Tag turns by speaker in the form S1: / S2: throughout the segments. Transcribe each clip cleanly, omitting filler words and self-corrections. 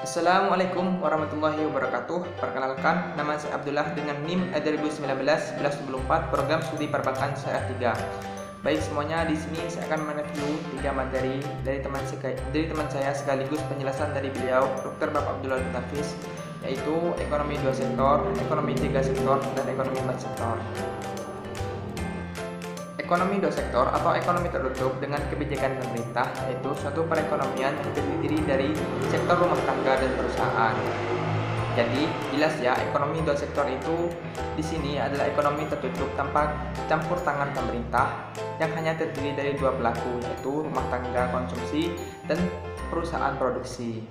S1: Assalamualaikum warahmatullahi wabarakatuh. Perkenalkan, nama saya Abdullah dengan NIM 2019-1174 Program Studi Perbankan Syariah 3. Baik semuanya, di sini saya akan mereview 3 materi dari teman saya sekaligus penjelasan dari beliau, Dr. Bapak Abdullah bin Hafiz, yaitu ekonomi 2 sektor, ekonomi 3 sektor, dan ekonomi 4 sektor. Ekonomi 2 sektor atau ekonomi tertutup dengan kebijakan pemerintah yaitu suatu perekonomian yang terdiri dari sektor rumah tangga dan perusahaan. Jadi, jelas ya, ekonomi 2 sektor itu di sini adalah ekonomi tertutup tanpa campur tangan pemerintah yang hanya terdiri dari dua pelaku yaitu rumah tangga konsumsi dan perusahaan produksi.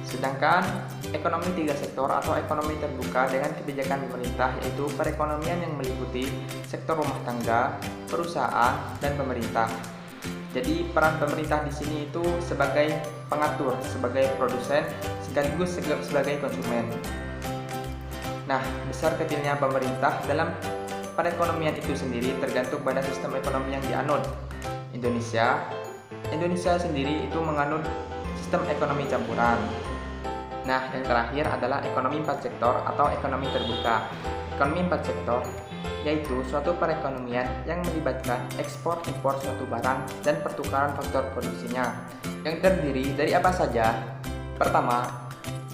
S1: Sedangkan ekonomi 3 sektor atau ekonomi terbuka dengan kebijakan pemerintah yaitu perekonomian yang meliputi sektor rumah tangga, perusahaan, dan pemerintah. Jadi peran pemerintah di sini itu sebagai pengatur, sebagai produsen, sekaligus sebagai konsumen. Nah, besar kecilnya pemerintah dalam perekonomian itu sendiri tergantung pada sistem ekonomi yang dianut. Indonesia sendiri itu menganut sistem ekonomi campuran. Nah, yang terakhir adalah ekonomi 4 sektor atau ekonomi terbuka. Ekonomi 4 sektor yaitu suatu perekonomian yang melibatkan ekspor impor suatu barang dan pertukaran faktor produksinya yang terdiri dari apa saja. Pertama,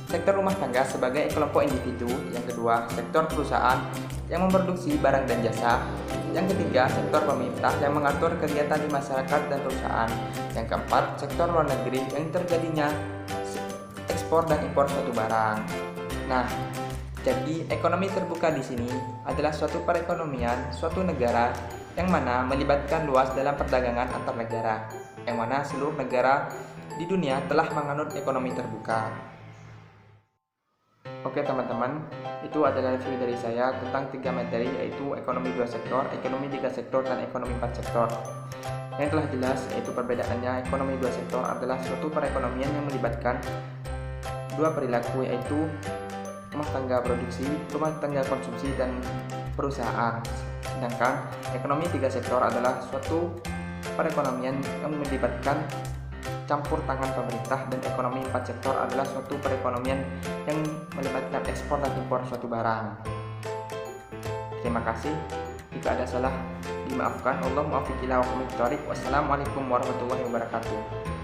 S1: sektor rumah tangga sebagai kelompok individu. Yang kedua, sektor perusahaan yang memproduksi barang dan jasa. Yang ketiga, sektor pemerintah yang mengatur kegiatan di masyarakat dan perusahaan. Yang keempat, sektor luar negeri yang terjadinya ekspor dan impor suatu barang. Nah, jadi ekonomi terbuka di sini adalah suatu perekonomian suatu negara yang mana melibatkan luas dalam perdagangan antar negara, yang mana seluruh negara di dunia telah menganut ekonomi terbuka. Oke teman-teman, itu adalah review dari saya tentang 3 materi yaitu ekonomi 2 sektor, ekonomi 3 sektor, dan ekonomi 4 sektor. Yang telah jelas yaitu perbedaannya, ekonomi 2 sektor adalah suatu perekonomian yang melibatkan dua perilaku yaitu rumah tangga produksi, rumah tangga konsumsi, dan perusahaan. Sedangkan ekonomi 3 sektor adalah suatu perekonomian yang melibatkan campur tangan pemerintah, dan ekonomi 4 sektor adalah suatu perekonomian yang melibatkan ekspor dan impor suatu barang. Terima kasih. Jika ada salah dimaafkan. Wassalamualaikum warahmatullahi wabarakatuh.